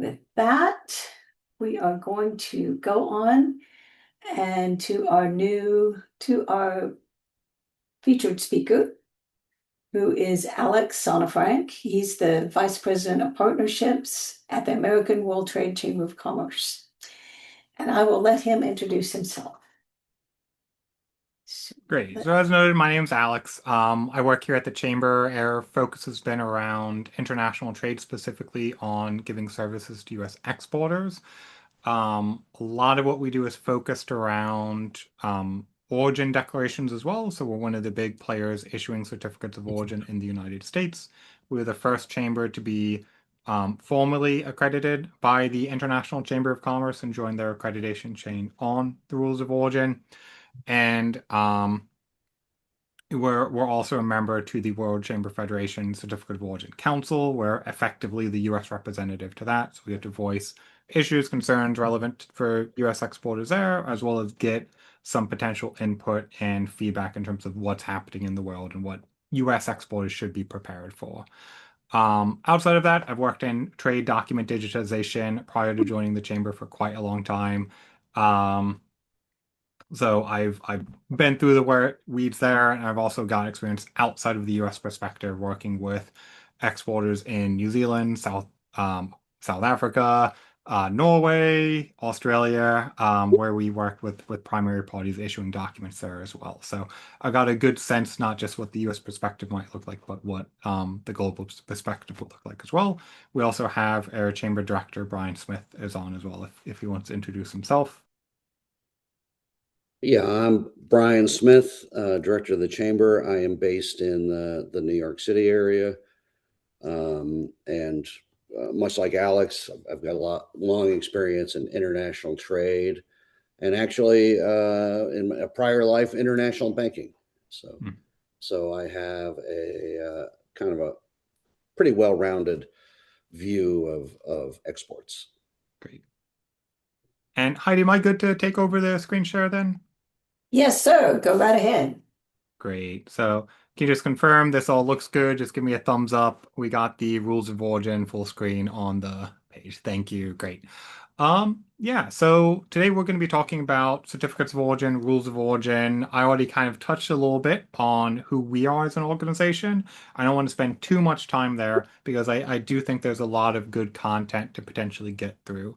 with that, we are going to go on and to our featured speaker, who is Alex Sonnefrank. He's the Vice President of Partnerships at the American World Trade Chamber of Commerce. And I will let him introduce himself. Great. So as noted, my name's Alex. I work here at the Chamber. Our focus has been around international trade, specifically on giving services to U.S. exporters. A lot of what we do is focused around origin declarations as well. So we're one of the big players issuing certificates of origin in the United States. We're the first chamber to be formally accredited by the International Chamber of Commerce and join their accreditation chain on the rules of origin. And we're also a member to the World Chamber Federation Certificate of Origin Council. We're effectively the U.S. representative to that. So we have to voice issues, concerns relevant for U.S. exporters there, as well as get some potential input and feedback in terms of what's happening in the world and what U.S. exporters should be prepared for. Outside of that, I've worked in trade document digitization prior to joining the chamber for quite a long time. So I've been through the weeds there, and I've also got experience outside of the U.S. perspective, working with exporters in New Zealand, South Africa, Norway, Australia, where we worked with primary parties issuing documents there as well. So I got a good sense, not just what the U.S. perspective might look like, but what the global perspective would look like as well. We also have our chamber director, Brian Smith, is on as well, if he wants to introduce himself. Yeah, I'm Brian Smith, Director of the Chamber. I am based in the New York City area. And much like Alex, I've got long experience in international trade and actually in a prior life, international banking. So, Hmm. so I have a kind of a pretty well-rounded view of exports. Great. And Heidi, am I good to take over the screen share then? Yes, sir. Go right ahead. Great. So can you just confirm this all looks good? Just give me a thumbs up. We got the rules of origin full screen on the page. Thank you. Great. Yeah, so today we're going to be talking about certificates of origin, rules of origin. I already kind of touched a little bit on who we are as an organization. I don't want to spend too much time there because I do think there's a lot of good content to potentially get through.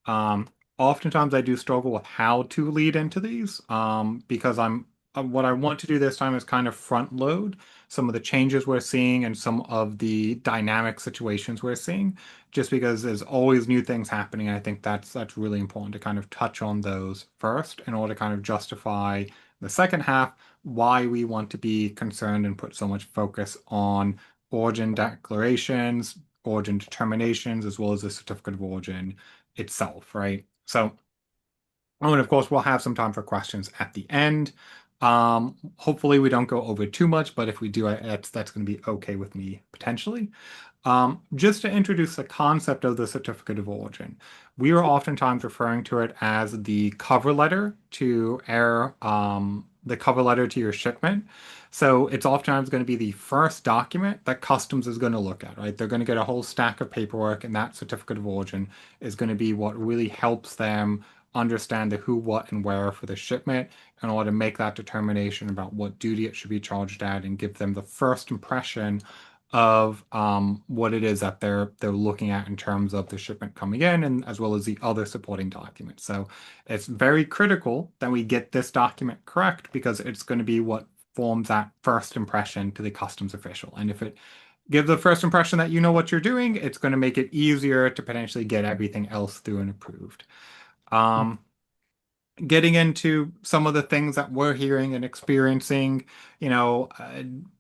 Um, Oftentimes I do struggle with how to lead into these because what I want to do this time is kind of front load some of the changes we're seeing and some of the dynamic situations we're seeing, just because there's always new things happening. I think that's really important to kind of touch on those first in order to kind of justify the second half why we want to be concerned and put so much focus on origin declarations, origin determinations, as well as the certificate of origin itself, right? So, oh, and of course, we'll have some time for questions at the end. Hopefully we don't go over too much, but if we do, that's going to be okay with me potentially. Just to introduce the concept of the certificate of origin, we are oftentimes referring to it as the cover letter to the cover letter to your shipment. So it's oftentimes going to be the first document that customs is going to look at, right? They're going to get a whole stack of paperwork, and that certificate of origin is going to be what really helps them understand the who, what, and where for the shipment in order to make that determination about what duty it should be charged at and give them the first impression of what it is that they're looking at in terms of the shipment coming in and as well as the other supporting documents. So it's very critical that we get this document correct because it's going to be what forms that first impression to the customs official. And if it gives the first impression that you know what you're doing, it's going to make it easier to potentially get everything else through and approved. Um, Getting into some of the things that we're hearing and experiencing,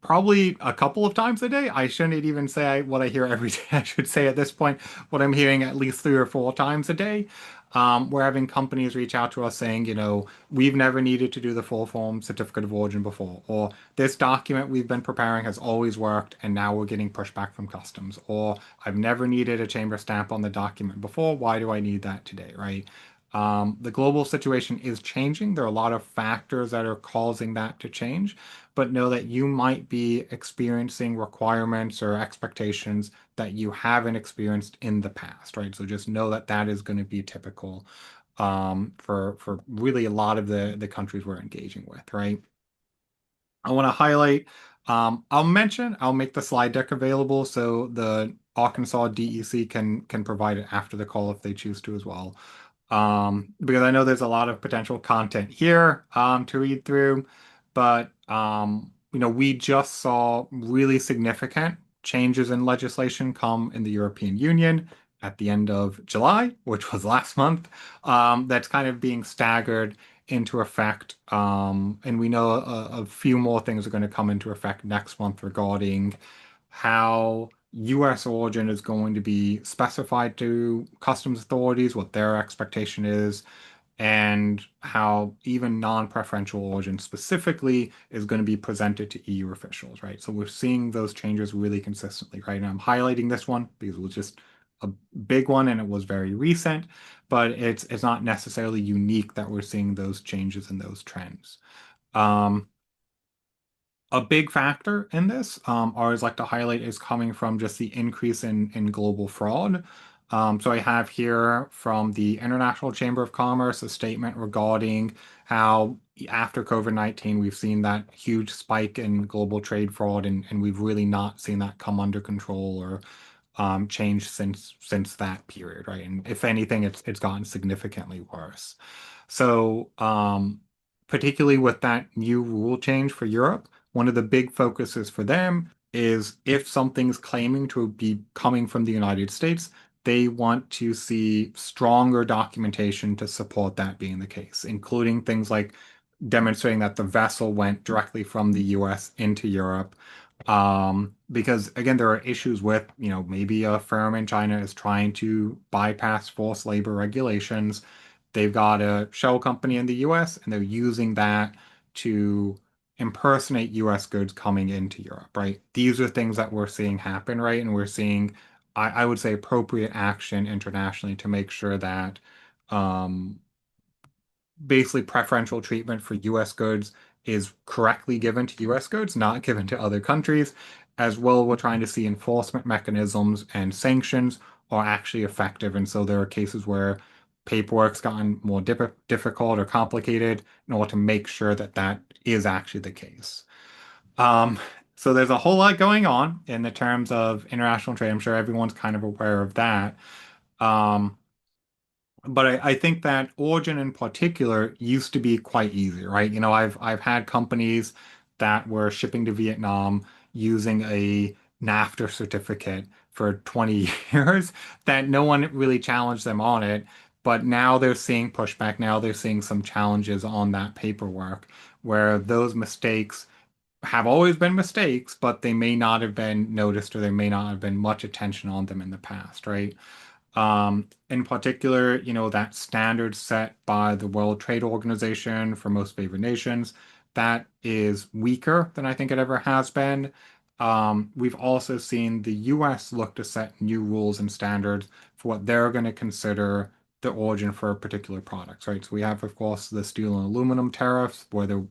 probably a couple of times a day. I shouldn't even say what I hear every day. I should say at this point, what I'm hearing at least 3 or 4 times a day. We're having companies reach out to us saying, we've never needed to do the full form certificate of origin before, or this document we've been preparing has always worked, and now we're getting pushback from customs, or I've never needed a chamber stamp on the document before. Why do I need that today, right? The global situation is changing. There are a lot of factors that are causing that to change, but know that you might be experiencing requirements or expectations that you haven't experienced in the past, right? So just know that that is going to be typical for really a lot of the countries we're engaging with, right? I want to highlight, I'll make the slide deck available so the Arkansas DEC can provide it after the call if they choose to as well. Because I know there's a lot of potential content here to read through, but we just saw really significant changes in legislation come in the European Union at the end of July, which was last month. That's kind of being staggered into effect. And we know a few more things are going to come into effect next month regarding how US origin is going to be specified to customs authorities, what their expectation is, and how even non-preferential origin specifically is going to be presented to EU officials, right? So we're seeing those changes really consistently, right? And I'm highlighting this one because it was just a big one and it was very recent, but it's not necessarily unique that we're seeing those changes and those trends. Um, a big factor in this, I always like to highlight, is coming from just the increase in global fraud. So I have here from the International Chamber of Commerce a statement regarding how after COVID-19 we've seen that huge spike in global trade fraud, and we've really not seen that come under control or change since that period, right? And if anything, it's gotten significantly worse. So particularly with that new rule change for Europe, one of the big focuses for them is if something's claiming to be coming from the United States, they want to see stronger documentation to support that being the case, including things like demonstrating that the vessel went directly from the US into Europe. Because again, there are issues with, maybe a firm in China is trying to bypass forced labor regulations. They've got a shell company in the US and they're using that to impersonate US goods coming into Europe, right? These are things that we're seeing happen, right? And we're seeing, I would say, appropriate action internationally to make sure that um, basically preferential treatment for US goods is correctly given to US goods, not given to other countries. As well, we're trying to see enforcement mechanisms and sanctions are actually effective. And so there are cases where paperwork's gotten more difficult or complicated in order to make sure that that is actually the case. Um, so there's a whole lot going on in the terms of international trade. I'm sure everyone's kind of aware of that. Um, but I think that origin in particular used to be quite easy, right? I've had companies that were shipping to Vietnam using a NAFTA certificate for 20 years that no one really challenged them on it. But now they're seeing pushback. Now they're seeing some challenges on that paperwork where those mistakes have always been mistakes, but they may not have been noticed or there may not have been much attention on them in the past, right? In particular, that standard set by the World Trade Organization for most favored nations, that is weaker than I think it ever has been. We've also seen the US look to set new rules and standards for what they're going to consider the origin for particular products, right? So we have, of course, the steel and aluminum tariffs, where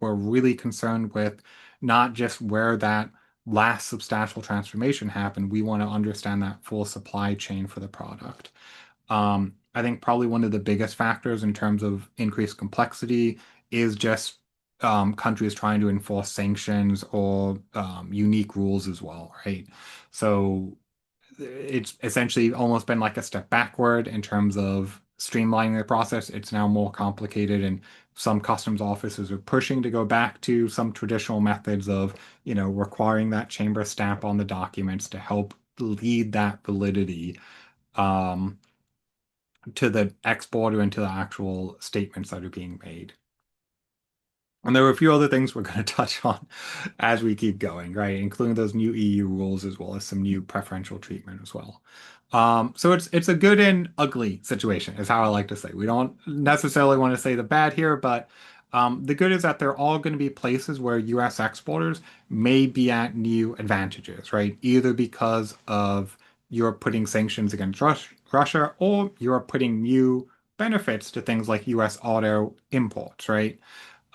we're really concerned with not just where that last substantial transformation happened, we want to understand that full supply chain for the product. I think probably one of the biggest factors in terms of increased complexity is just countries trying to enforce sanctions or unique rules as well, right? So it's essentially almost been like a step backward in terms of streamlining the process. It's now more complicated, and some customs offices are pushing to go back to some traditional methods of, requiring that chamber stamp on the documents to help lead that validity um, to the exporter and to the actual statements that are being made. And there were a few other things we're going to touch on as we keep going, right? Including those new EU rules as well as some new preferential treatment as well. So it's a good and ugly situation, is how I like to say. We don't necessarily want to say the bad here, but the good is that they're all going to be places where US exporters may be at new advantages, right? Either because of you're putting sanctions against Russia or you're putting new benefits to things like US auto imports, right?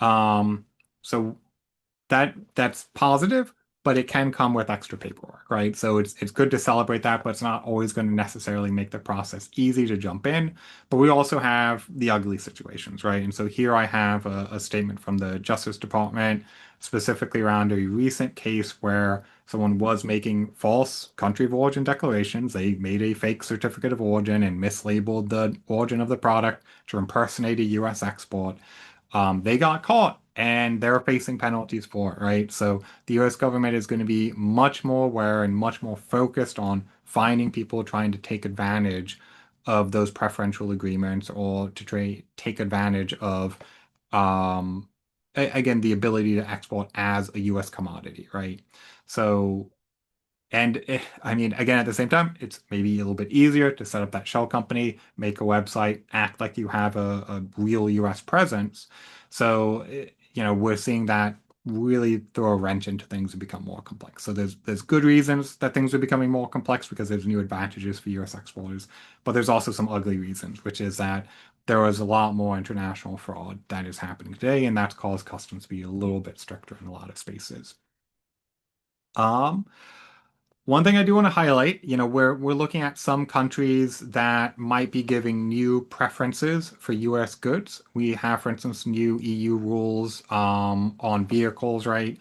Um, so that's positive, but it can come with extra paperwork, right? So it's good to celebrate that, but it's not always going to necessarily make the process easy to jump in. But we also have the ugly situations, right? And so here I have a statement from the Justice Department, specifically around a recent case where someone was making false country of origin declarations. They made a fake certificate of origin and mislabeled the origin of the product to impersonate a US export. They got caught and they're facing penalties for it, right? So the US government is going to be much more aware and much more focused on finding people trying to take advantage of those preferential agreements or to take advantage of, um, again, the ability to export as a US commodity, right? So and I mean, again, at the same time, it's maybe a little bit easier to set up that shell company, make a website, act like you have a real US presence. So, we're seeing that really throw a wrench into things and become more complex. So there's good reasons that things are becoming more complex because there's new advantages for US exporters, but there's also some ugly reasons, which is that there is a lot more international fraud that is happening today, and that's caused customs to be a little bit stricter in a lot of spaces. Um, One thing I do want to highlight, we're looking at some countries that might be giving new preferences for US goods. We have, for instance, new EU rules on vehicles, right?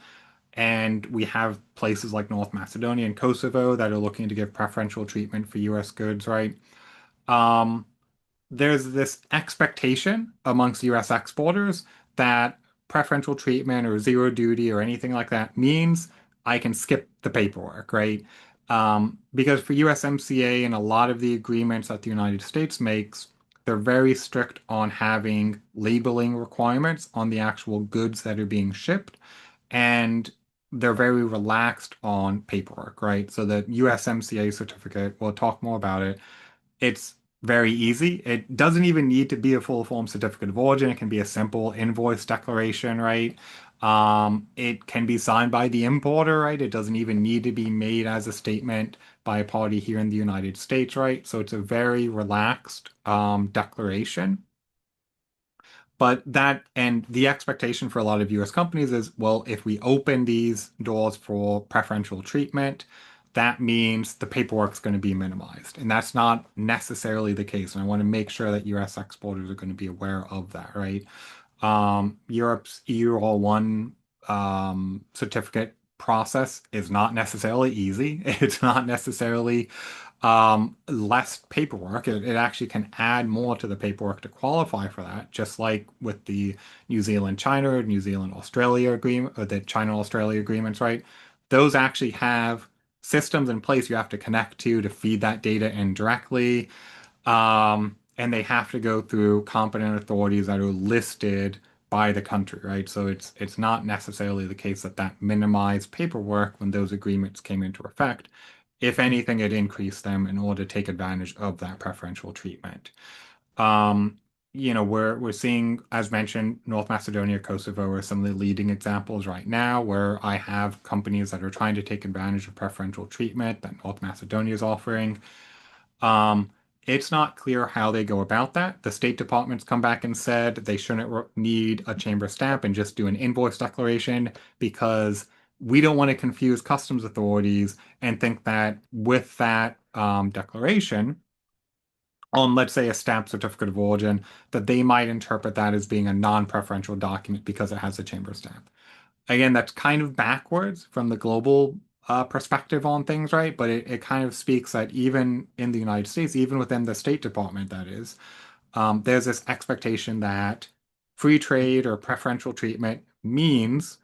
And we have places like North Macedonia and Kosovo that are looking to give preferential treatment for US goods, right? Um, there's this expectation amongst US exporters that preferential treatment or zero duty or anything like that means I can skip the paperwork, right? Because for USMCA and a lot of the agreements that the United States makes, they're very strict on having labeling requirements on the actual goods that are being shipped. And they're very relaxed on paperwork, right? So the USMCA certificate, we'll talk more about it, it's very easy. It doesn't even need to be a full form certificate of origin. It can be a simple invoice declaration, right? It can be signed by the importer, right? It doesn't even need to be made as a statement by a party here in the United States, right? So it's a very relaxed declaration. But that and the expectation for a lot of US companies is, well, if we open these doors for preferential treatment, that means the paperwork's going to be minimized. And that's not necessarily the case. And I want to make sure that US exporters are going to be aware of that, right? Europe's EU All One certificate process is not necessarily easy. It's not necessarily less paperwork. It actually can add more to the paperwork to qualify for that, just like with the New Zealand China, New Zealand Australia agreement, or the China Australia agreements, right? Those actually have systems in place you have to connect to feed that data in directly. And they have to go through competent authorities that are listed by the country, right? So it's not necessarily the case that that minimized paperwork when those agreements came into effect. If anything, it increased them in order to take advantage of that preferential treatment. Um, we're seeing, as mentioned, North Macedonia, Kosovo are some of the leading examples right now where I have companies that are trying to take advantage of preferential treatment that North Macedonia is offering. Um, it's not clear how they go about that. The State Department's come back and said they shouldn't need a chamber stamp and just do an invoice declaration because we don't want to confuse customs authorities and think that with that declaration, on let's say a stamp certificate of origin, that they might interpret that as being a non-preferential document because it has a chamber stamp. Again, that's kind of backwards from the global perspective on things, right? But it kind of speaks that even in the United States, even within the State Department, that is, there's this expectation that free trade or preferential treatment means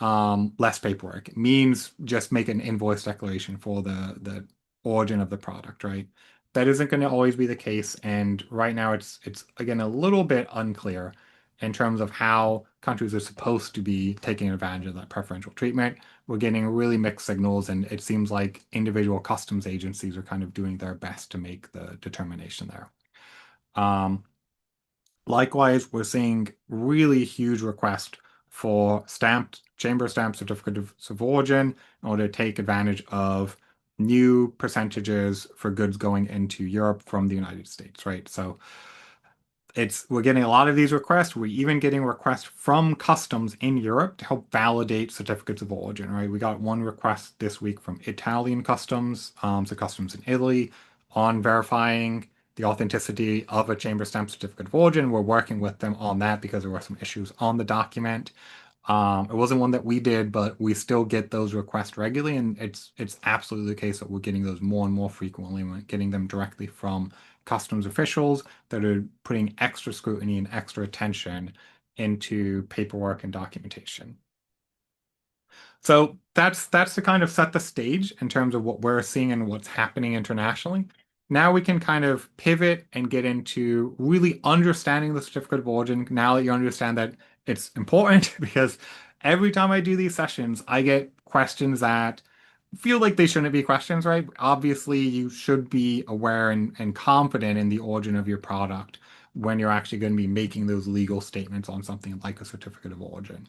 less paperwork. It means just make an invoice declaration for the origin of the product, right? That isn't going to always be the case, and right now it's again a little bit unclear in terms of how countries are supposed to be taking advantage of that preferential treatment. We're getting really mixed signals, and it seems like individual customs agencies are kind of doing their best to make the determination there. Um, Likewise, we're seeing really huge request for stamped chamber stamp certificates of origin in order to take advantage of new percentages for goods going into Europe from the United States, right? So we're getting a lot of these requests. We're even getting requests from customs in Europe to help validate certificates of origin, right? We got one request this week from Italian customs, so customs in Italy, on verifying the authenticity of a chamber stamp certificate of origin. We're working with them on that because there were some issues on the document. It wasn't one that we did, but we still get those requests regularly, and it's absolutely the case that we're getting those more and more frequently. We're getting them directly from customs officials that are putting extra scrutiny and extra attention into paperwork and documentation. So that's to kind of set the stage in terms of what we're seeing and what's happening internationally. Now we can kind of pivot and get into really understanding the certificate of origin. Now that you understand that it's important, because every time I do these sessions, I get questions that feel like they shouldn't be questions, right? Obviously, you should be aware and confident in the origin of your product when you're actually going to be making those legal statements on something like a certificate of origin.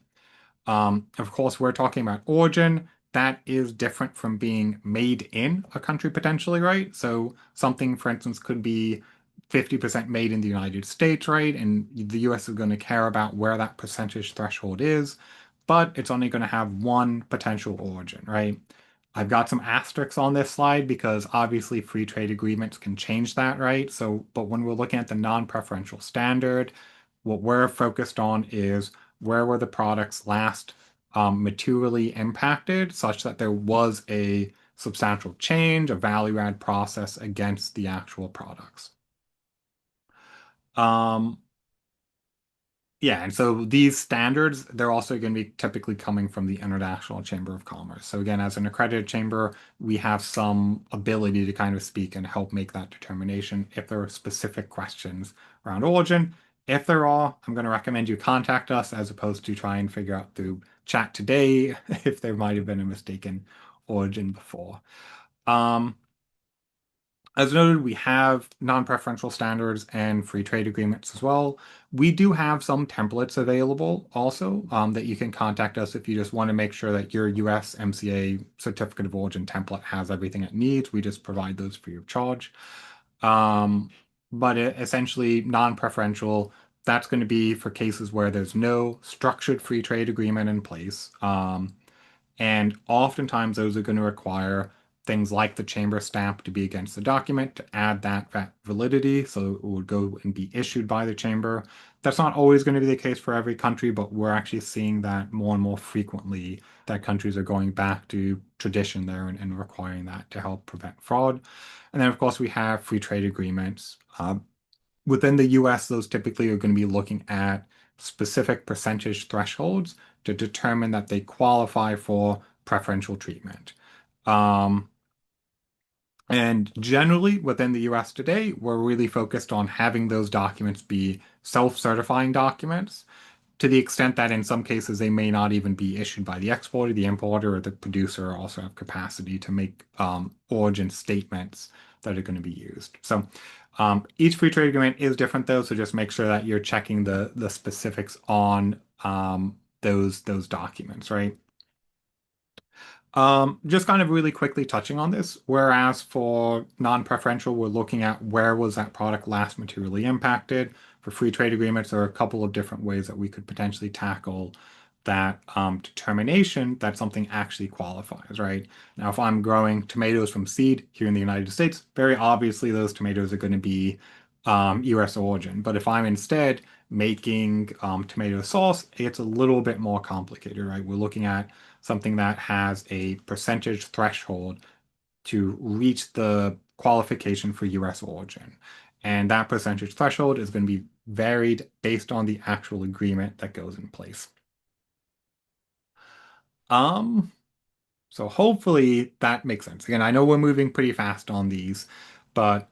Of course, we're talking about origin. That is different from being made in a country potentially, right? So something, for instance, could be 50% made in the United States, right? And the US is going to care about where that percentage threshold is, but it's only going to have one potential origin, right? I've got some asterisks on this slide because obviously free trade agreements can change that, right? So, but when we're looking at the non-preferential standard, what we're focused on is where were the products last materially impacted such that there was a substantial change, a value add process against the actual products. Um, yeah, and so these standards, they're also going to be typically coming from the International Chamber of Commerce. So again, as an accredited chamber, we have some ability to kind of speak and help make that determination if there are specific questions around origin. If there are, I'm going to recommend you contact us as opposed to try and figure out through chat today if there might have been a mistaken origin before. Um, as noted, we have non-preferential standards and free trade agreements as well. We do have some templates available also that you can contact us if you just want to make sure that your USMCA certificate of origin template has everything it needs. We just provide those free of charge. Um, but essentially, non-preferential, that's going to be for cases where there's no structured free trade agreement in place. And oftentimes those are going to require things like the chamber stamp to be against the document to add that validity. So it would go and be issued by the chamber. That's not always going to be the case for every country, but we're actually seeing that more and more frequently that countries are going back to tradition there and requiring that to help prevent fraud. And then, of course, we have free trade agreements. Within the US, those typically are going to be looking at specific percentage thresholds to determine that they qualify for preferential treatment. Um, and generally, within the US today, we're really focused on having those documents be self-certifying documents to the extent that in some cases they may not even be issued by the exporter, the importer, or the producer also have capacity to make origin statements that are going to be used. So each free trade agreement is different though, so just make sure that you're checking the specifics on those documents, right? Just kind of really quickly touching on this, whereas for non-preferential, we're looking at where was that product last materially impacted. For free trade agreements, there are a couple of different ways that we could potentially tackle that determination that something actually qualifies, right? Now, if I'm growing tomatoes from seed here in the United States, very obviously those tomatoes are going to be US origin. But if I'm instead making tomato sauce, it's a little bit more complicated, right? We're looking at something that has a percentage threshold to reach the qualification for US origin. And that percentage threshold is going to be varied based on the actual agreement that goes in place. Um, so hopefully that makes sense. Again, I know we're moving pretty fast on these, but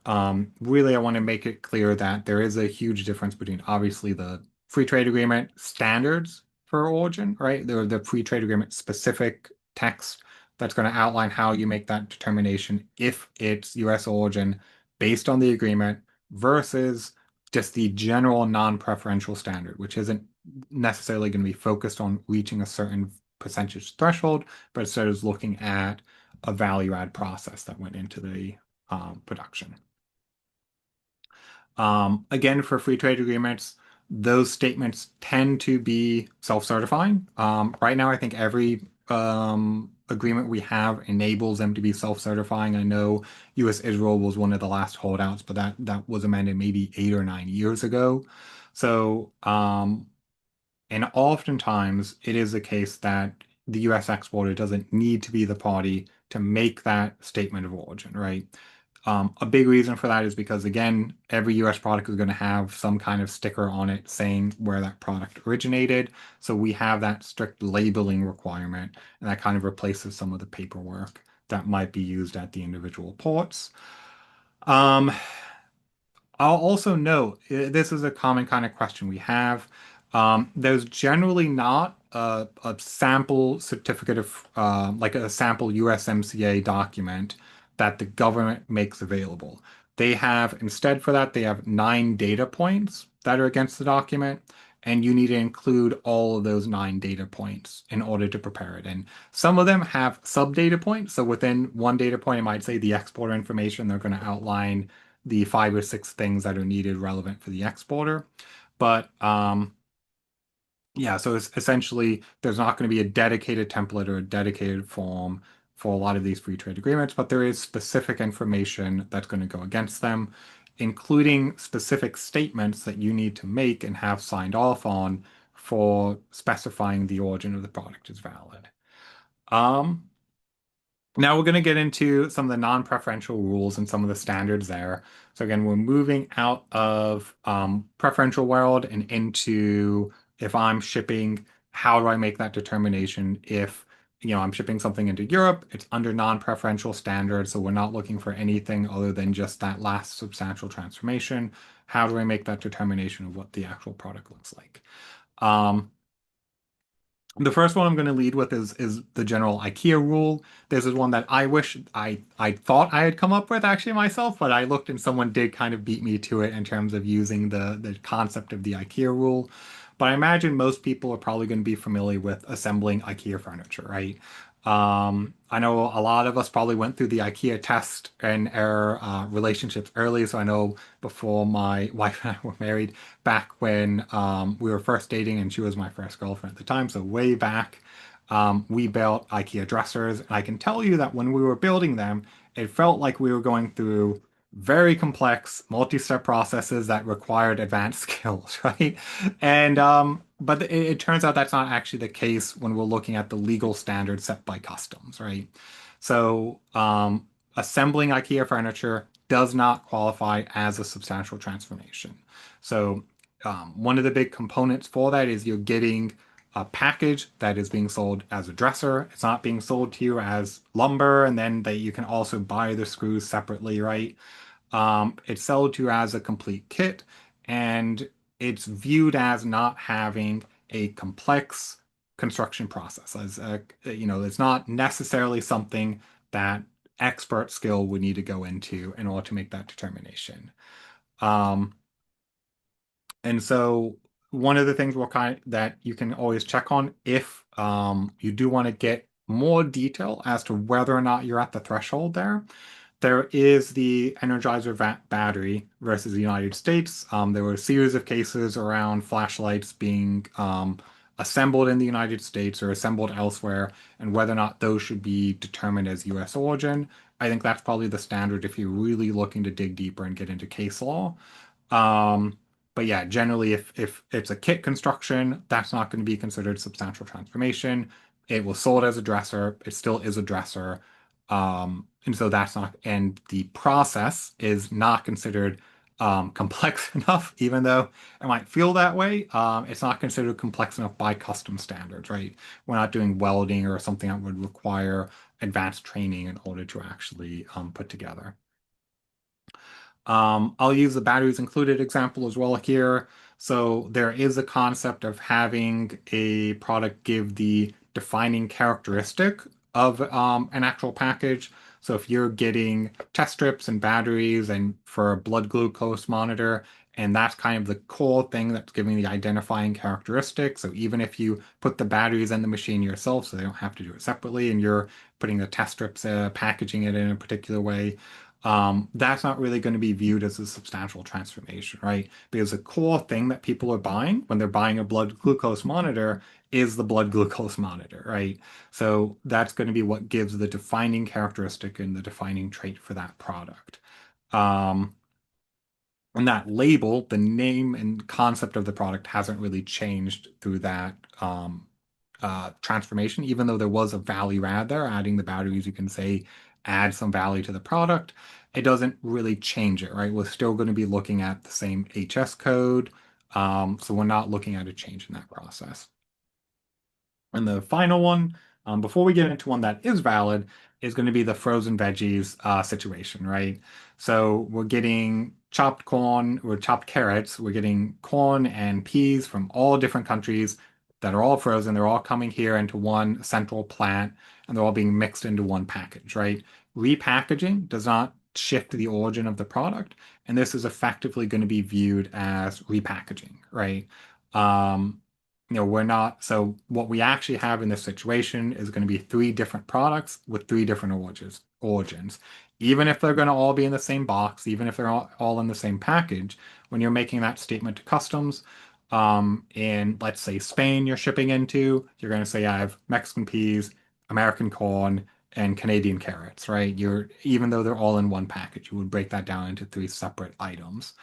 really I want to make it clear that there is a huge difference between obviously the free trade agreement standards for origin, right? The free trade agreement specific text that's going to outline how you make that determination if it's US origin based on the agreement versus just the general non-preferential standard, which isn't necessarily going to be focused on reaching a certain percentage threshold, but instead is looking at a value add process that went into the production. Again, for free trade agreements, those statements tend to be self-certifying. Right now, I think every agreement we have enables them to be self-certifying. I know U.S. Israel was one of the last holdouts, but that was amended maybe 8 or 9 years ago. So, and oftentimes it is the case that the US exporter doesn't need to be the party to make that statement of origin, right? A big reason for that is because, again, every US product is going to have some kind of sticker on it saying where that product originated. So we have that strict labeling requirement, and that kind of replaces some of the paperwork that might be used at the individual ports. Um, I'll also note this is a common kind of question we have. There's generally not a sample certificate of like a sample USMCA document that the government makes available. They have instead for that they have 9 data points that are against the document, and you need to include all of those 9 data points in order to prepare it. And some of them have sub data points. So within one data point, it might say the exporter information. They're going to outline the 5 or 6 things that are needed relevant for the exporter. But yeah, so it's essentially there's not going to be a dedicated template or a dedicated form for a lot of these free trade agreements, but there is specific information that's going to go against them, including specific statements that you need to make and have signed off on for specifying the origin of the product is valid. Um, Now we're going to get into some of the non-preferential rules and some of the standards there. So again, we're moving out of preferential world and into if I'm shipping, how do I make that determination? If I'm shipping something into Europe, it's under non-preferential standards, so we're not looking for anything other than just that last substantial transformation. How do I make that determination of what the actual product looks like? Um, the first one I'm going to lead with is the general IKEA rule. This is one that I wish I thought I had come up with actually myself, but I looked and someone did kind of beat me to it in terms of using the concept of the IKEA rule. But I imagine most people are probably going to be familiar with assembling IKEA furniture, right? I know a lot of us probably went through the IKEA test and error relationships early. So I know before my wife and I were married, back when we were first dating and she was my first girlfriend at the time, so way back, we built IKEA dressers. And I can tell you that when we were building them, it felt like we were going through very complex multi-step processes that required advanced skills, right? And but it turns out that's not actually the case when we're looking at the legal standards set by customs, right? So assembling IKEA furniture does not qualify as a substantial transformation. So one of the big components for that is you're getting a package that is being sold as a dresser. It's not being sold to you as lumber, and then that you can also buy the screws separately, right? It's sold to you as a complete kit, and it's viewed as not having a complex construction process. It's not necessarily something that expert skill would need to go into in order to make that determination. Um, and so one of the things that you can always check on if you do want to get more detail as to whether or not you're at the threshold there. There is the Energizer battery versus the United States. There were a series of cases around flashlights being assembled in the United States or assembled elsewhere, and whether or not those should be determined as U.S. origin. I think that's probably the standard if you're really looking to dig deeper and get into case law. Um, but yeah, generally, if it's a kit construction, that's not going to be considered substantial transformation. It was sold as a dresser. It still is a dresser. And so that's not, and the process is not considered complex enough, even though it might feel that way. It's not considered complex enough by custom standards, right? We're not doing welding or something that would require advanced training in order to actually put together. I'll use the batteries included example as well here. So there is a concept of having a product give the defining characteristic of an actual package. So if you're getting test strips and batteries and for a blood glucose monitor, and that's kind of the core thing that's giving the identifying characteristic. So even if you put the batteries in the machine yourself, so they don't have to do it separately, and you're putting the test strips, packaging it in a particular way, that's not really going to be viewed as a substantial transformation, right? Because the core thing that people are buying when they're buying a blood glucose monitor is the blood glucose monitor, right? So that's going to be what gives the defining characteristic and the defining trait for that product. Um, and that label, the name and concept of the product hasn't really changed through that transformation, even though there was a value add there, adding the batteries, you can say add some value to the product. It doesn't really change it, right? We're still going to be looking at the same HS code. So we're not looking at a change in that process. And the final one, before we get into one that is valid, is going to be the frozen veggies situation, right? So we're getting chopped corn, or chopped carrots, we're getting corn and peas from all different countries that are all frozen. They're all coming here into one central plant, and they're all being mixed into one package, right? Repackaging does not shift the origin of the product, and this is effectively going to be viewed as repackaging, right? Um, we're not, so what we actually have in this situation is going to be three different products with three different origins. Even if they're going to all be in the same box, even if they're all in the same package, when you're making that statement to customs, in let's say Spain you're shipping into, you're going to say I have Mexican peas, American corn, and Canadian carrots, right? Even though they're all in one package, you would break that down into three separate items.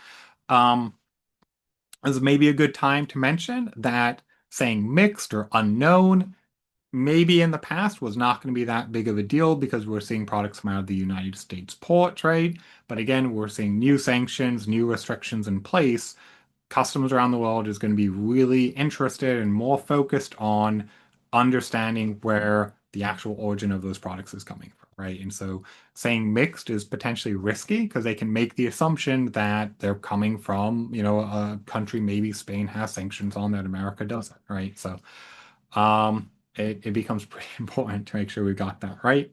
Um, this may be a good time to mention that saying mixed or unknown maybe in the past was not going to be that big of a deal because we're seeing products come out of the United States port, right? But again, we're seeing new sanctions, new restrictions in place. Customs around the world is going to be really interested and more focused on understanding where the actual origin of those products is coming from, right? And so saying mixed is potentially risky because they can make the assumption that they're coming from, a country maybe Spain has sanctions on that America doesn't, right? So it becomes pretty important to make sure we got that right.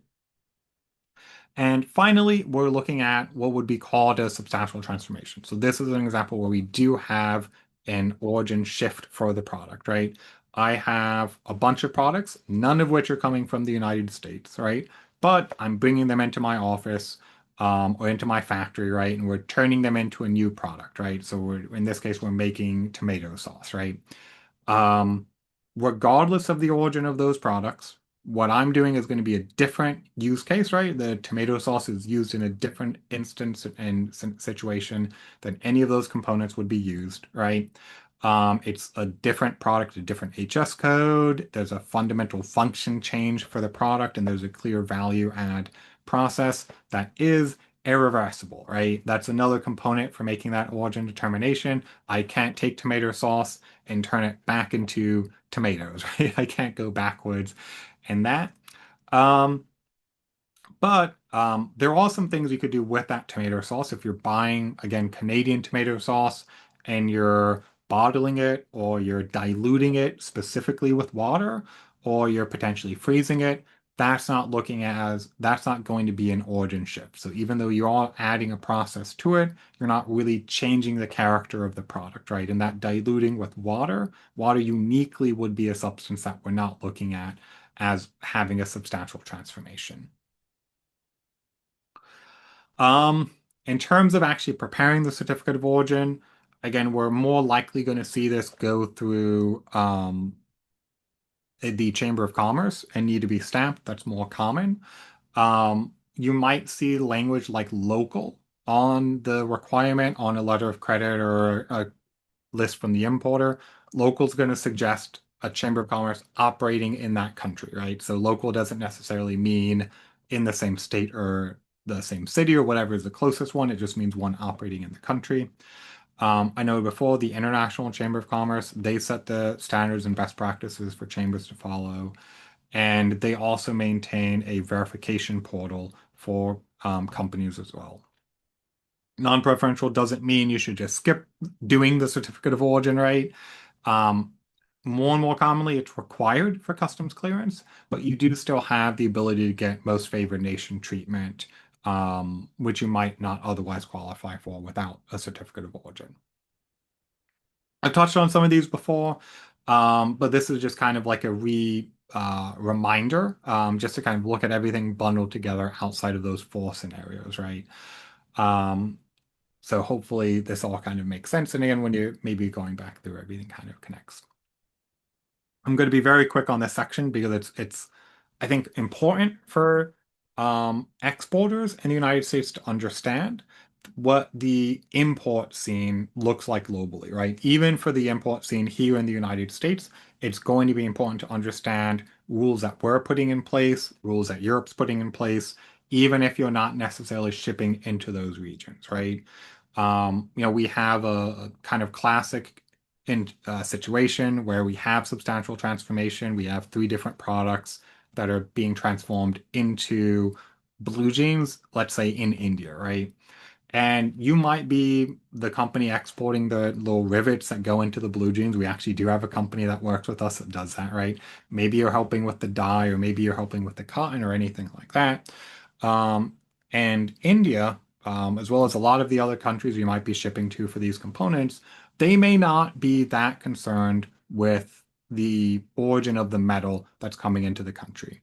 And finally, we're looking at what would be called a substantial transformation. So this is an example where we do have an origin shift for the product, right? I have a bunch of products, none of which are coming from the United States, right? But I'm bringing them into my office or into my factory, right? And we're turning them into a new product, right? So in this case, we're making tomato sauce, right? Um, Regardless of the origin of those products, what I'm doing is going to be a different use case, right? The tomato sauce is used in a different instance and situation than any of those components would be used, right? It's a different product, a different HS code. There's a fundamental function change for the product, and there's a clear value add process that is irreversible, right? That's another component for making that origin determination. I can't take tomato sauce and turn it back into tomatoes, right? I can't go backwards in that. Um, but there are some things you could do with that tomato sauce. If you're buying, again, Canadian tomato sauce and you're bottling it or you're diluting it specifically with water or you're potentially freezing it, that's not going to be an origin shift. So even though you are adding a process to it, you're not really changing the character of the product, right? And that diluting with water uniquely would be a substance that we're not looking at as having a substantial transformation. Um, in terms of actually preparing the certificate of origin, again, we're more likely going to see this go through the Chamber of Commerce and need to be stamped. That's more common. You might see language like local on the requirement on a letter of credit or a list from the importer. Local is going to suggest a Chamber of Commerce operating in that country, right? So local doesn't necessarily mean in the same state or the same city or whatever is the closest one. It just means one operating in the country. I know before the International Chamber of Commerce, they set the standards and best practices for chambers to follow. And they also maintain a verification portal for companies as well. Non-preferential doesn't mean you should just skip doing the certificate of origin, right? Um, More and more commonly, it's required for customs clearance, but you do still have the ability to get most favored nation treatment, which you might not otherwise qualify for without a certificate of origin. I've touched on some of these before, but this is just kind of like a reminder, just to kind of look at everything bundled together outside of those four scenarios, right? Um, so hopefully this all kind of makes sense. And again, when you're maybe going back through, everything kind of connects. I'm going to be very quick on this section because it's I think important for exporters in the United States to understand what the import scene looks like globally, right? Even for the import scene here in the United States, it's going to be important to understand rules that we're putting in place, rules that Europe's putting in place, even if you're not necessarily shipping into those regions, right? We have a kind of classic situation where we have substantial transformation. We have three different products that are being transformed into blue jeans, let's say in India, right? And you might be the company exporting the little rivets that go into the blue jeans. We actually do have a company that works with us that does that, right? Maybe you're helping with the dye, or maybe you're helping with the cotton or anything like that. Um, and India, as well as a lot of the other countries you might be shipping to for these components, they may not be that concerned with the origin of the metal that's coming into the country.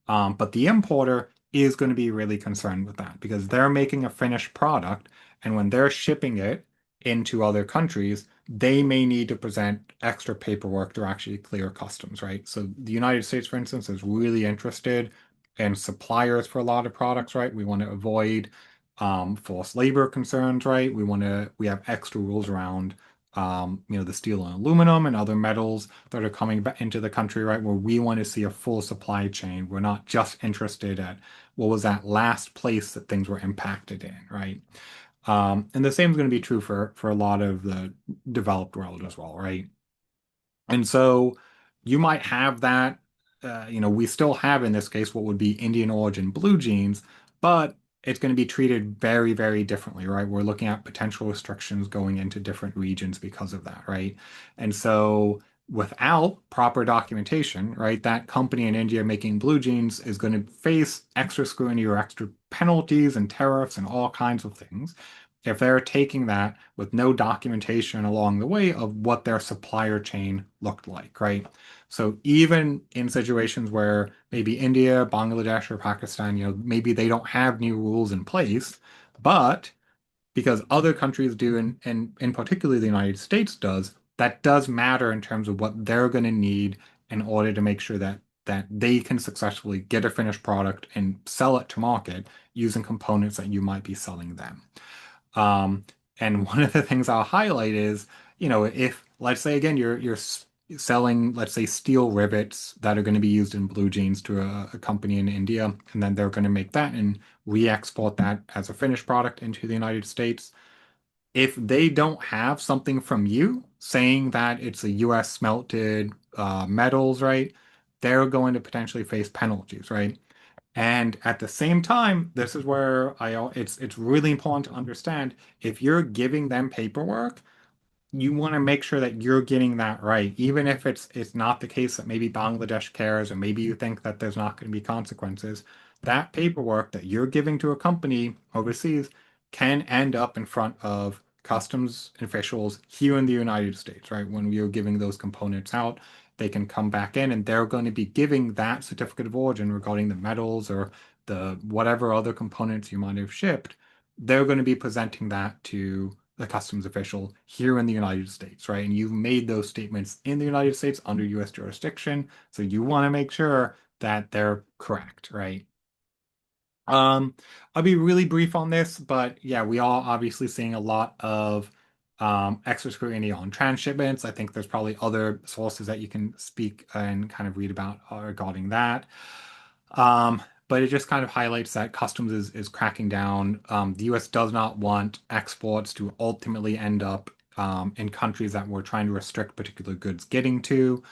But the importer is going to be really concerned with that because they're making a finished product, and when they're shipping it into other countries, they may need to present extra paperwork to actually clear customs, right? So the United States, for instance, is really interested in suppliers for a lot of products, right? We want to avoid forced labor concerns, right? We have extra rules around the steel and aluminum and other metals that are coming back into the country, right? Where we want to see a full supply chain. We're not just interested at what was that last place that things were impacted in, right? And the same is going to be true for a lot of the developed world as well, right? And so you might have that, we still have in this case what would be Indian origin blue jeans, but it's going to be treated very, very differently, right? We're looking at potential restrictions going into different regions because of that, right? And so without proper documentation, right, that company in India making blue jeans is going to face extra scrutiny or extra penalties and tariffs and all kinds of things if they're taking that with no documentation along the way of what their supplier chain looked like, right? So even in situations where maybe India, Bangladesh, or Pakistan, maybe they don't have new rules in place, but because other countries do, and in particular the United States does, that does matter in terms of what they're going to need in order to make sure that they can successfully get a finished product and sell it to market using components that you might be selling them. Um, and one of the things I'll highlight is, if let's say again you're selling, let's say steel rivets that are going to be used in blue jeans to a company in India, and then they're going to make that and re-export that as a finished product into the United States. If they don't have something from you saying that it's a US smelted metals, right? They're going to potentially face penalties, right? And at the same time, this is where it's really important to understand if you're giving them paperwork, you want to make sure that you're getting that right, even if it's not the case that maybe Bangladesh cares or maybe you think that there's not going to be consequences. That paperwork that you're giving to a company overseas can end up in front of customs officials here in the United States, right? When we are giving those components out, they can come back in and they're going to be giving that certificate of origin regarding the metals or the whatever other components you might have shipped. They're going to be presenting that to the customs official here in the United States, right? And you've made those statements in the United States under US jurisdiction, so you want to make sure that they're correct, right? Um, I'll be really brief on this, but yeah, we are obviously seeing a lot of extra scrutiny on transshipments. I think there's probably other sources that you can speak and kind of read about regarding that. But it just kind of highlights that customs is cracking down. The US does not want exports to ultimately end up in countries that we're trying to restrict particular goods getting to.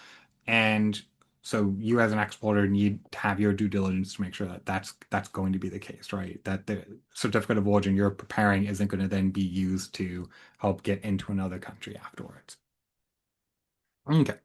And so you as an exporter need to have your due diligence to make sure that that's going to be the case, right? That the certificate of origin you're preparing isn't going to then be used to help get into another country afterwards. Okay.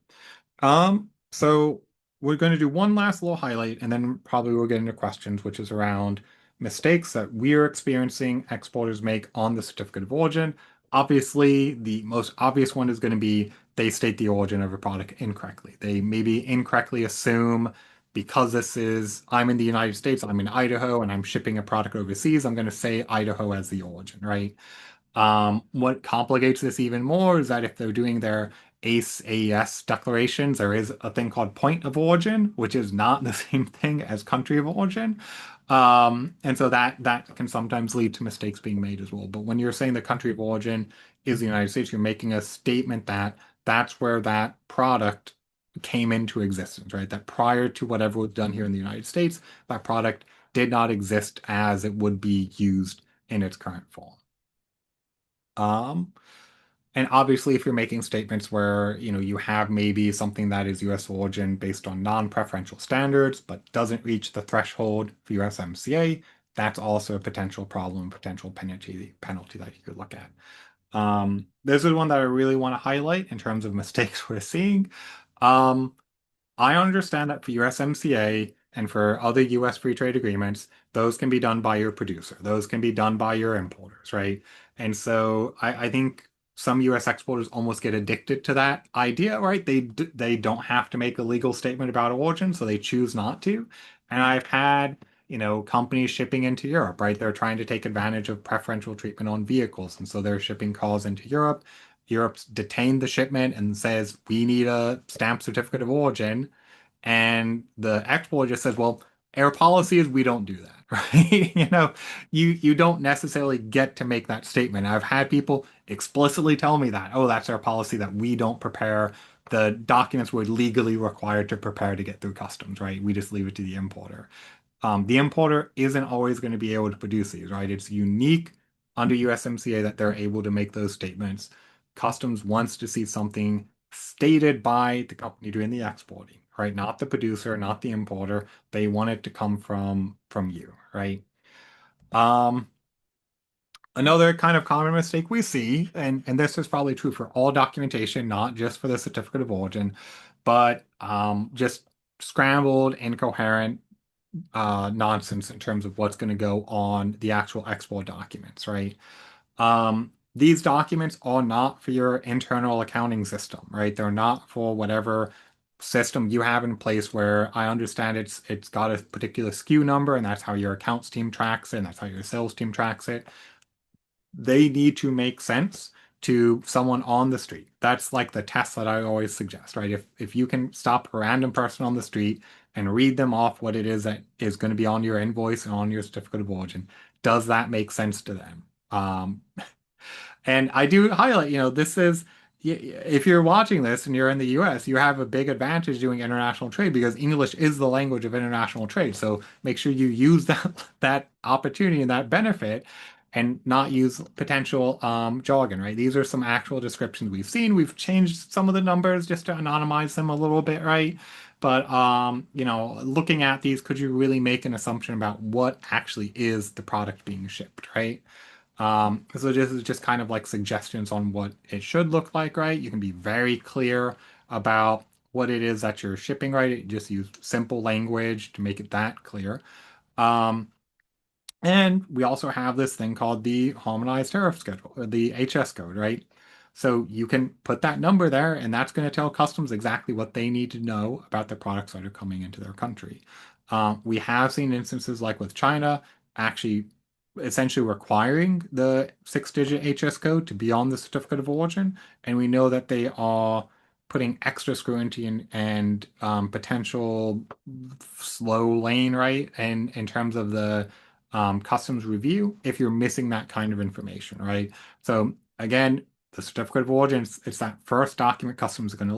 So we're going to do one last little highlight, and then probably we'll get into questions, which is around mistakes that we're experiencing exporters make on the certificate of origin. Obviously, the most obvious one is going to be they state the origin of a product incorrectly. They maybe incorrectly assume because I'm in the United States, I'm in Idaho, and I'm shipping a product overseas, I'm going to say Idaho as the origin, right? What complicates this even more is that if they're doing their ACE declarations, there is a thing called point of origin, which is not the same thing as country of origin. And so that can sometimes lead to mistakes being made as well. But when you're saying the country of origin is the United States, you're making a statement that that's where that product came into existence, right? That prior to whatever was done here in the United States, that product did not exist as it would be used in its current form. Um, and obviously, if you're making statements where, you have maybe something that is US origin based on non-preferential standards, but doesn't reach the threshold for USMCA, that's also a potential problem, potential penalty that you could look at. This is one that I really want to highlight in terms of mistakes we're seeing. Um, I understand that for USMCA and for other US free trade agreements, those can be done by your producer. Those can be done by your importers, right? And so I think some US exporters almost get addicted to that idea, right? They don't have to make a legal statement about origin, so they choose not to. And I've had, companies shipping into Europe, right? They're trying to take advantage of preferential treatment on vehicles, and so they're shipping cars into Europe. Europe's detained the shipment and says, we need a stamp certificate of origin. And the exporter just says, well, air policy is we don't do that, right? You don't necessarily get to make that statement. I've had people explicitly tell me that, oh, that's our policy that we don't prepare the documents we're legally required to prepare to get through customs, right? We just leave it to the importer. The importer isn't always going to be able to produce these, right? It's unique under USMCA that they're able to make those statements. Customs wants to see something stated by the company doing the exporting, right? Not the producer, not the importer. They want it to come from you, right? Um, Another kind of common mistake we see, and this is probably true for all documentation, not just for the certificate of origin, but just scrambled, incoherent nonsense in terms of what's going to go on the actual export documents, right? These documents are not for your internal accounting system, right? They're not for whatever system you have in place where I understand it's got a particular SKU number and that's how your accounts team tracks it and that's how your sales team tracks it. They need to make sense to someone on the street. That's like the test that I always suggest, right? If you can stop a random person on the street and read them off what it is that is going to be on your invoice and on your certificate of origin, does that make sense to them? And I do highlight, this is, if you're watching this and you're in the US, you have a big advantage doing international trade because English is the language of international trade. So make sure you use that opportunity and that benefit and not use potential jargon, right? These are some actual descriptions we've seen. We've changed some of the numbers just to anonymize them a little bit, right? But looking at these, could you really make an assumption about what actually is the product being shipped, right? So this is just kind of like suggestions on what it should look like, right? You can be very clear about what it is that you're shipping, right? Just use simple language to make it that clear. Um, and we also have this thing called the Harmonized Tariff Schedule, or the HS code, right? So you can put that number there, and that's going to tell customs exactly what they need to know about the products that are coming into their country. We have seen instances like with China actually essentially requiring the 6-digit HS code to be on the certificate of origin, and we know that they are putting extra scrutiny and potential slow lane, right? And in terms of the customs review if you're missing that kind of information, right? So again, the certificate of origin, it's that first document customs are going to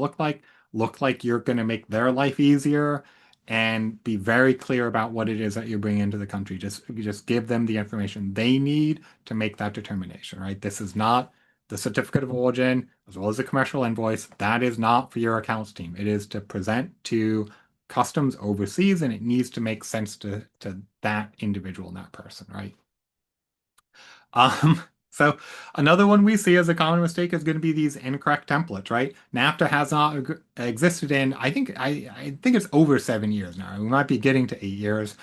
look like you're going to make their life easier and be very clear about what it is that you're bringing into the country. Just give them the information they need to make that determination, right? This is not the certificate of origin as well as the commercial invoice. That is not for your accounts team. It is to present to customs overseas, and it needs to make sense to that individual and that person, right? So another one we see as a common mistake is going to be these incorrect templates, right? NAFTA has not existed in, I think it's over 7 years now. We might be getting to 8 years.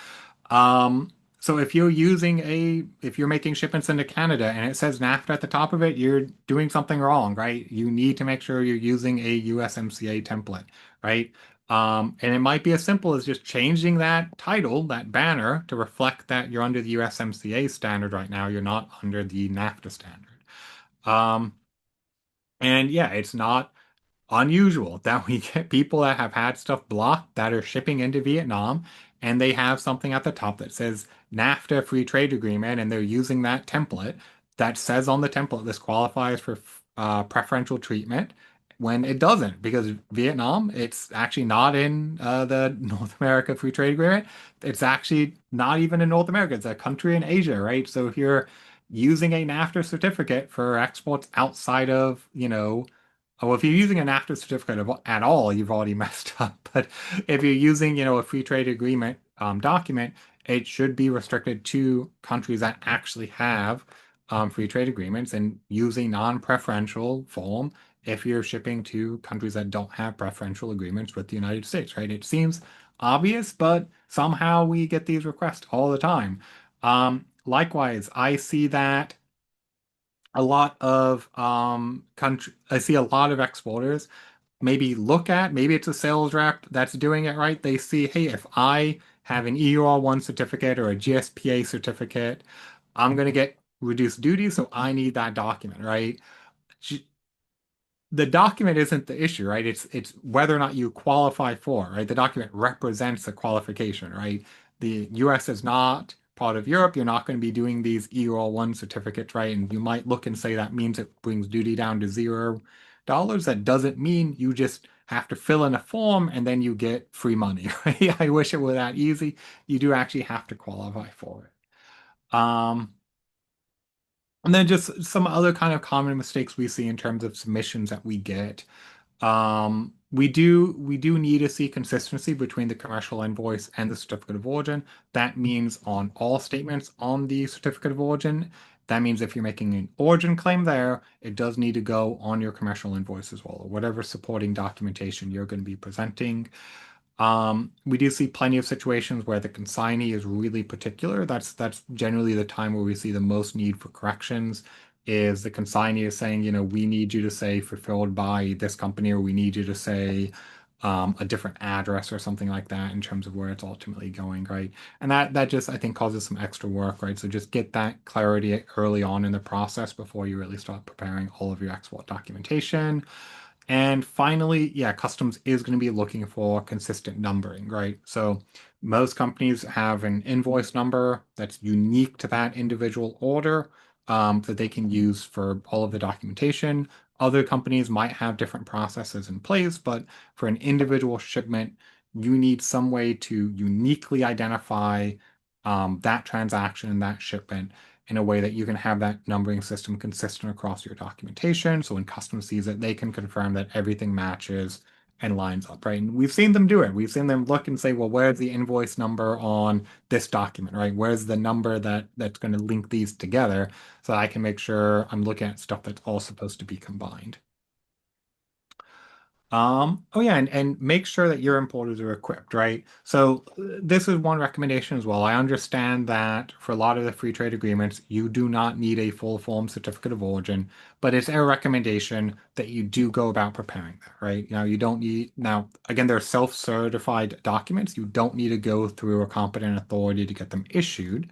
So if you're making shipments into Canada and it says NAFTA at the top of it, you're doing something wrong, right? You need to make sure you're using a USMCA template, right? And it might be as simple as just changing that title, that banner, to reflect that you're under the USMCA standard right now. You're not under the NAFTA standard. Um, and yeah, it's not unusual that we get people that have had stuff blocked that are shipping into Vietnam and they have something at the top that says NAFTA free trade agreement and they're using that template that says on the template this qualifies for preferential treatment when it doesn't because Vietnam, it's actually not in the North America free trade agreement. It's actually not even in North America. It's a country in Asia, right? So if you're using a NAFTA certificate for exports outside of, well, if you're using an NAFTA certificate at all, you've already messed up. But if you're using, a free trade agreement document, it should be restricted to countries that actually have free trade agreements and using non-preferential form if you're shipping to countries that don't have preferential agreements with the United States, right? It seems obvious, but somehow we get these requests all the time. Likewise, I see that a lot of country I see a lot of exporters maybe it's a sales rep that's doing it right. They see, hey, if I have an EUR1 certificate or a GSPA certificate, I'm going to get reduced duty, so I need that document, right? The document isn't the issue, right? It's whether or not you qualify for, right? The document represents a qualification, right? The US is not part of Europe. You're not going to be doing these EUR1 certificates, right? And you might look and say that means it brings duty down to $0. That doesn't mean you just have to fill in a form and then you get free money, right? I wish it were that easy. You do actually have to qualify for it. And then just some other kind of common mistakes we see in terms of submissions that we get. We do need to see consistency between the commercial invoice and the certificate of origin. That means on all statements on the certificate of origin. That means if you're making an origin claim there, it does need to go on your commercial invoice as well, or whatever supporting documentation you're going to be presenting. We do see plenty of situations where the consignee is really particular. That's generally the time where we see the most need for corrections, is the consignee is saying, we need you to say fulfilled by this company, or we need you to say a different address or something like that in terms of where it's ultimately going, right? And that just, I think, causes some extra work, right? So just get that clarity early on in the process before you really start preparing all of your export documentation. And finally, yeah, customs is going to be looking for consistent numbering, right? So most companies have an invoice number that's unique to that individual order that they can use for all of the documentation. Other companies might have different processes in place, but for an individual shipment, you need some way to uniquely identify that transaction and that shipment in a way that you can have that numbering system consistent across your documentation. So when customs sees it, they can confirm that everything matches and lines up, right? And we've seen them do it. We've seen them look and say, well, where's the invoice number on this document, right? Where's the number that's going to link these together so I can make sure I'm looking at stuff that's all supposed to be combined. Oh yeah, and make sure that your importers are equipped, right? So this is one recommendation as well. I understand that for a lot of the free trade agreements, you do not need a full form certificate of origin, but it's a recommendation that you do go about preparing that, right? You don't need, now, again, they're self-certified documents. You don't need to go through a competent authority to get them issued.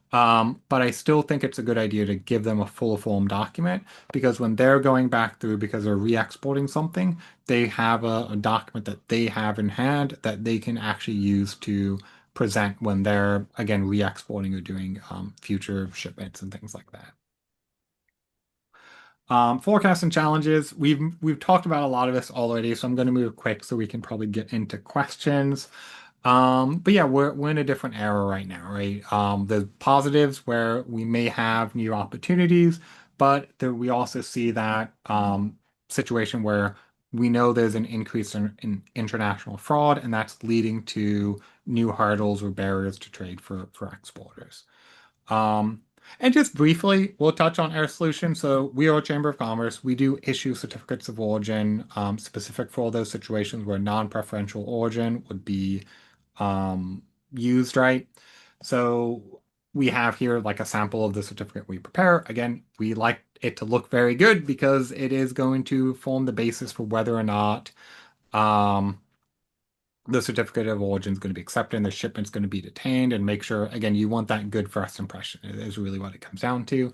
But I still think it's a good idea to give them a full form document because when they're going back through because they're re-exporting something, they have a document that they have in hand that they can actually use to present when they're again re-exporting or doing future shipments and things like that. Forecasts and challenges. We've talked about a lot of this already, so I'm going to move quick so we can probably get into questions. But yeah, we're in a different era right now, right? There's positives where we may have new opportunities, but we also see that situation where we know there's an increase in international fraud, and that's leading to new hurdles or barriers to trade for exporters. Um, and just briefly, we'll touch on Air Solutions. So we are a Chamber of Commerce. We do issue certificates of origin specific for all those situations where non-preferential origin would be used, right? So we have here like a sample of the certificate we prepare. Again, we like it to look very good because it is going to form the basis for whether or not um, the certificate of origin is going to be accepted and the shipment's going to be detained, and make sure, again, you want that good first impression is really what it comes down to.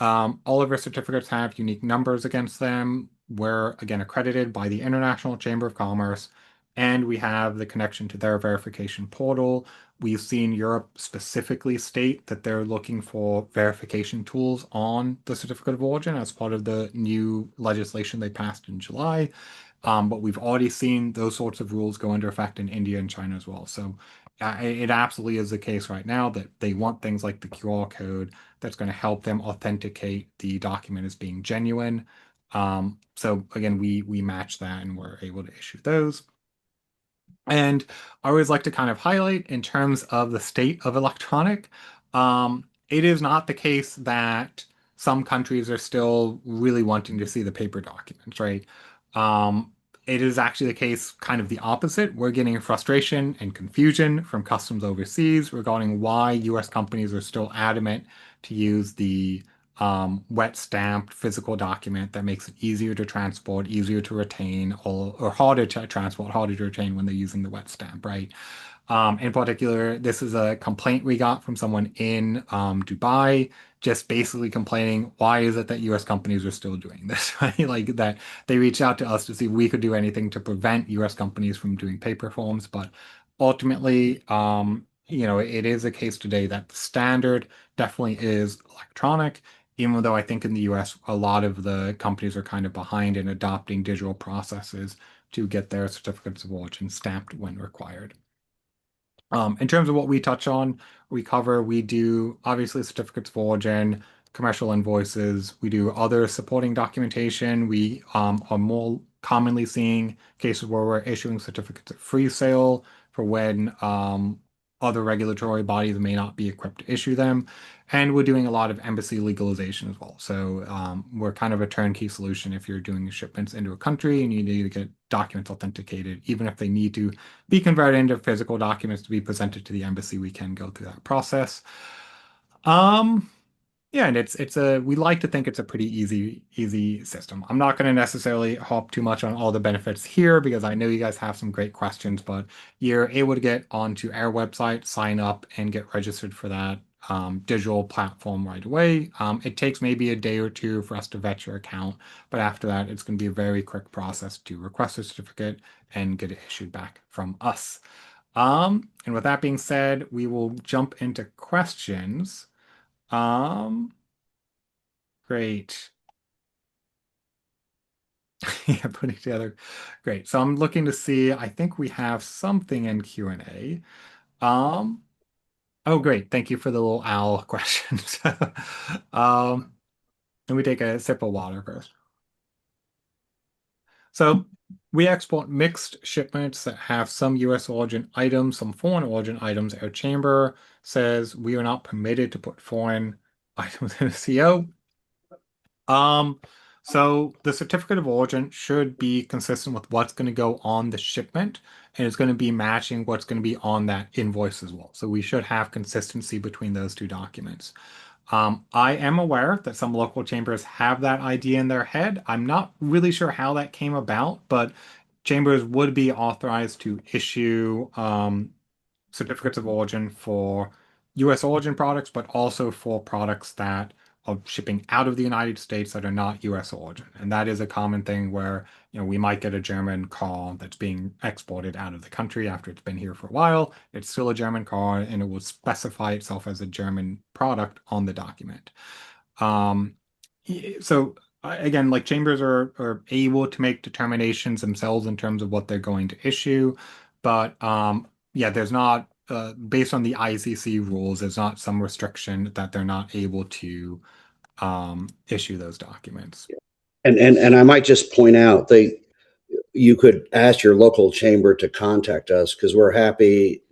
All of our certificates have unique numbers against them. We're, again, accredited by the International Chamber of Commerce, and we have the connection to their verification portal. We've seen Europe specifically state that they're looking for verification tools on the certificate of origin as part of the new legislation they passed in July. But we've already seen those sorts of rules go into effect in India and China as well. So it absolutely is the case right now that they want things like the QR code that's going to help them authenticate the document as being genuine. So again, we match that and we're able to issue those. And I always like to kind of highlight in terms of the state of electronic, it is not the case that some countries are still really wanting to see the paper documents, right? Um, it is actually the case, kind of the opposite. We're getting frustration and confusion from customs overseas regarding why US companies are still adamant to use the wet stamped physical document that makes it easier to transport, easier to retain, or harder to transport, harder to retain when they're using the wet stamp, right? In particular, this is a complaint we got from someone in Dubai, just basically complaining, why is it that US companies are still doing this, right? Like that they reached out to us to see if we could do anything to prevent US companies from doing paper forms. But ultimately, it is a case today that the standard definitely is electronic, even though I think in the US, a lot of the companies are kind of behind in adopting digital processes to get their certificates of origin stamped when required. In terms of what we touch on, we do obviously certificates of origin, commercial invoices, we do other supporting documentation. We are more commonly seeing cases where we're issuing certificates of free sale for when other regulatory bodies may not be equipped to issue them. And we're doing a lot of embassy legalization as well. So we're kind of a turnkey solution if you're doing shipments into a country and you need to get documents authenticated, even if they need to be converted into physical documents to be presented to the embassy, we can go through that process. Um, yeah, and we like to think it's a pretty easy system. I'm not going to necessarily hop too much on all the benefits here because I know you guys have some great questions, but you're able to get onto our website, sign up, and get registered for that digital platform right away. It takes maybe a day or two for us to vet your account, but after that, it's going to be a very quick process to request a certificate and get it issued back from us. And with that being said, we will jump into questions. Um, Great. Yeah, putting together. Great. So I'm looking to see, I think we have something in Q&A. Um, oh, great. Thank you for the little owl questions. Um, Let me take a sip of water first. So we export mixed shipments that have some U.S. origin items, some foreign origin items. Our chamber says we are not permitted to put foreign items in a CO. Um, so the certificate of origin should be consistent with what's going to go on the shipment, and it's going to be matching what's going to be on that invoice as well. So we should have consistency between those two documents. I am aware that some local chambers have that idea in their head. I'm not really sure how that came about, but chambers would be authorized to issue certificates of origin for US origin products, but also for products that are shipping out of the United States that are not US origin. And that is a common thing where, we might get a German car that's being exported out of the country after it's been here for a while. It's still a German car and it will specify itself as a German product on the document. Um, so again, like chambers are able to make determinations themselves in terms of what they're going to issue, but yeah, there's not based on the ICC rules, there's not some restriction that they're not able to issue those documents. And I might just point out you could ask your local chamber to contact us because we're happy.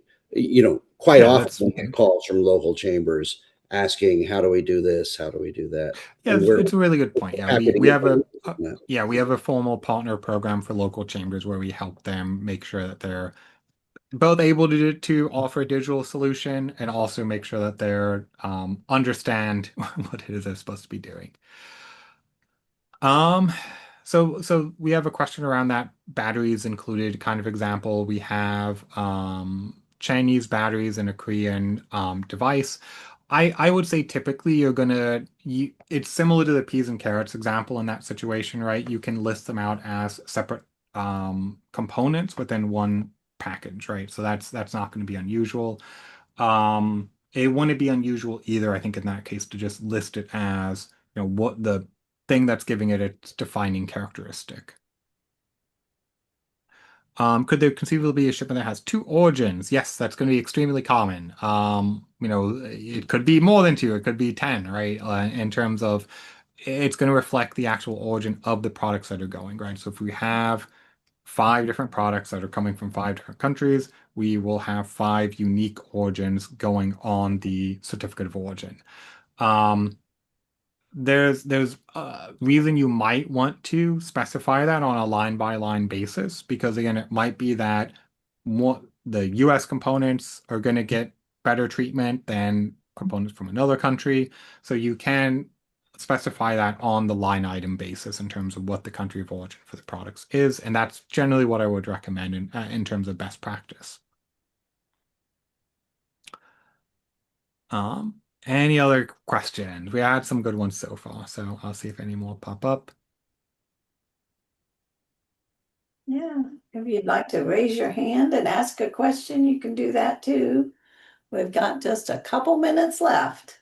Quite Yeah, often we get calls from local chambers asking, "How do we do this? How do we do that?" yeah, And we're it's a really good point. Yeah, happy to we get have them. we have a formal partner program for local chambers where we help them make sure that they're both able to offer a digital solution and also make sure that they're understand what it is they're supposed to be doing. Um, so we have a question around that batteries included kind of example. We have Chinese batteries in a Korean device. I would say typically it's similar to the peas and carrots example in that situation, right? You can list them out as separate components within one package, right? So that's not going to be unusual. It wouldn't be unusual either, I think, in that case, to just list it as, what the thing that's giving it its defining characteristic. Could there conceivably be a shipment that has two origins? Yes, that's going to be extremely common. It could be more than two, it could be 10, right? In terms of it's going to reflect the actual origin of the products that are going, right? So if we have five different products that are coming from five different countries, we will have five unique origins going on the certificate of origin. Um, there's a reason you might want to specify that on a line by line basis because again, it might be that the US components are going to get better treatment than components from another country. So you can specify that on the line item basis in terms of what the country of origin for the products is, and that's generally what I would recommend in terms of best practice. Any other questions? We had some good ones so far, so I'll see if any more pop up. Yeah, if you'd like to raise your hand and ask a question, you can do that too. We've got just a couple minutes left.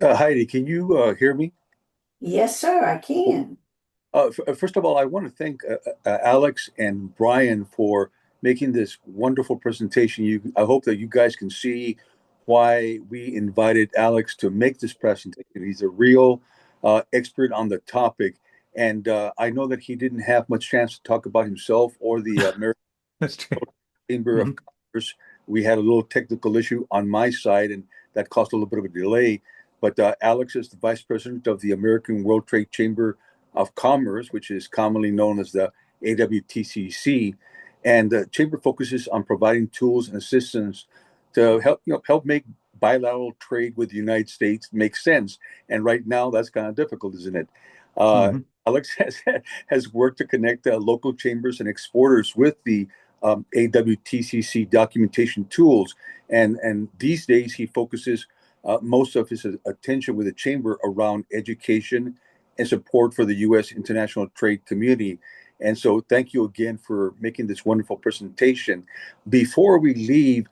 Heidi, can you hear me? Yes, sir, I can. First of all, I want to thank Alex and Brian for making this wonderful presentation. I hope that you guys can see why we invited Alex to make this presentation. He's a real expert on the topic, and I know that he didn't have much chance to talk about himself or the American That's true. Chamber of Mhm. Commerce. We had a little technical issue on my side, and that caused a little bit of a delay. But Alex is the vice president of the American World Trade Chamber of Commerce, which is commonly known as the AWTCC. And the chamber focuses on providing tools and assistance to help make bilateral trade with the United States make sense. And right now, that's kind of difficult, isn't it? Uh, Mhm. Alex has worked to connect local chambers and exporters with the AWTCC documentation tools. And these days, he focuses most of his attention with the chamber around education and support for the U.S. international trade community. And so, thank you again for making this wonderful presentation. Before we leave,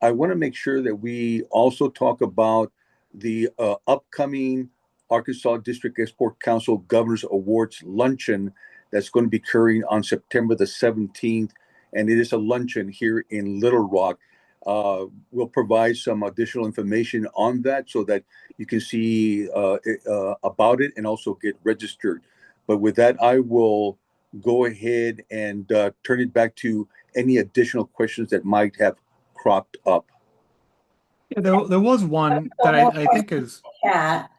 I want to make sure that we also talk about the upcoming Arkansas District Export Council Governors Awards luncheon that's going to be occurring on September the 17th. And it is a luncheon here in Little Rock. We'll provide some additional information on that so that you can see about it and also get registered. But with that, I will go ahead and turn it back to any additional questions that might have cropped up. Yeah, there was one that One more I think is chat.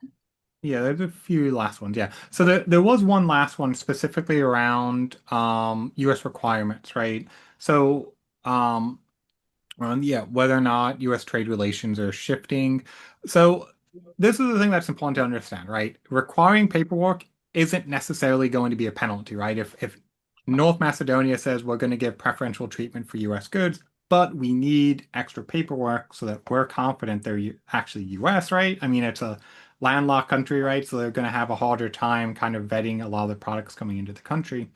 yeah, there's a few last ones. Yeah. So there was one last one specifically around US requirements, right? So yeah, whether or not US trade relations are shifting. So this is the thing that's important to understand, right? Requiring paperwork isn't necessarily going to be a penalty, right? If North Macedonia says we're going to give preferential treatment for US goods, but we need extra paperwork so that we're confident they're actually US, right? I mean, it's a landlocked country, right? So they're going to have a harder time kind of vetting a lot of the products coming into the country.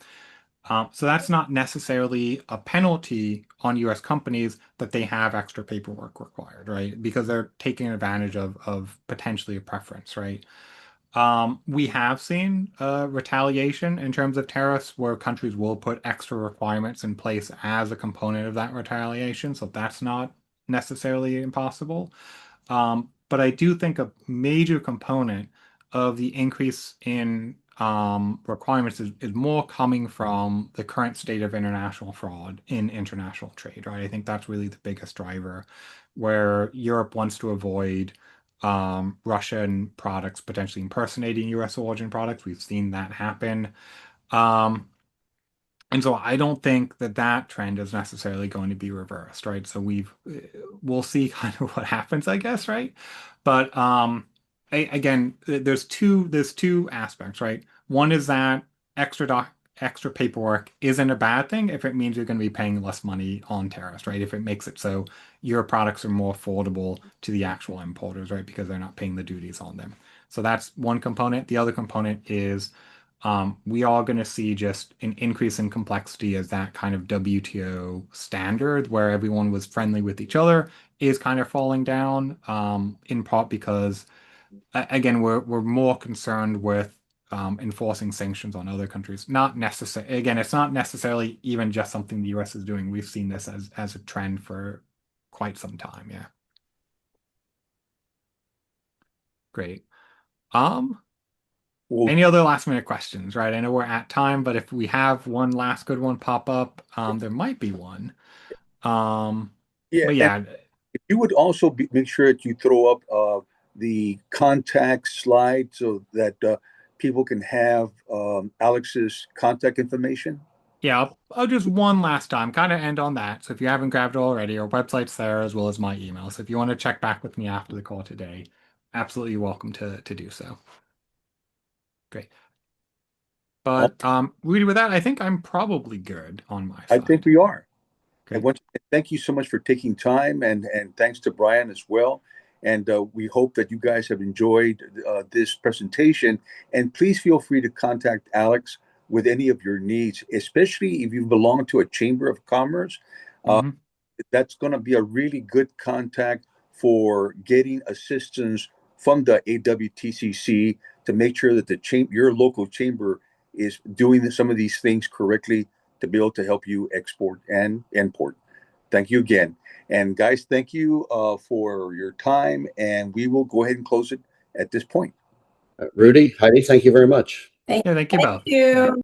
So that's not necessarily a penalty on US companies that they have extra paperwork required, right? Because they're taking advantage of potentially a preference, right? We have seen retaliation in terms of tariffs where countries will put extra requirements in place as a component of that retaliation. So that's not necessarily impossible. But I do think a major component of the increase in requirements is more coming from the current state of international fraud in international trade, right? I think that's really the biggest driver where Europe wants to avoid Russian products potentially impersonating US origin products. We've seen that happen. Um, And so I don't think that that trend is necessarily going to be reversed, right? So we'll see kind of what happens, I guess, right? But again, there's two aspects, right? One is that extra paperwork isn't a bad thing if it means you're going to be paying less money on tariffs, right? If it makes it so your products are more affordable to the actual importers, right? Because they're not paying the duties on them. So that's one component. The other component is we are going to see just an increase in complexity as that kind of WTO standard where everyone was friendly with each other is kind of falling down, in part because, again, we're more concerned with enforcing sanctions on other countries. Not necessary. Again, it's not necessarily even just something the US is doing. We've seen this as a trend for quite some time. Yeah. Great. Um, Well, Any other last minute questions, right? I know we're at time, but if we have one last good one pop up, there might be one. Um, yeah, but and yeah, if you would also make sure that you throw up the contact slide so that people can have Alex's contact information. yeah, I'll just one last time kind of end on that. So if you haven't grabbed it already, our website's there as well as my email. So if you want to check back with me after the call today, absolutely welcome to do so. Great. Well, But Rudy, with that, I think I'm probably good on my I think side. we are. And Great. once again, thank you so much for taking time, and thanks to Brian as well. And we hope that you guys have enjoyed this presentation. And please feel free to contact Alex with any of your needs, especially if you belong to a chamber of commerce. Uh, Hmm. that's going to be a really good contact for getting assistance from the AWTCC to make sure that your local chamber is doing some of these things correctly to be able to help you export and import. Thank you again. And guys, thank you for your time. And we will go ahead and close it at this point. Rudy, Heidi, thank you very much. Thank Yeah, thank you both. Yeah. you.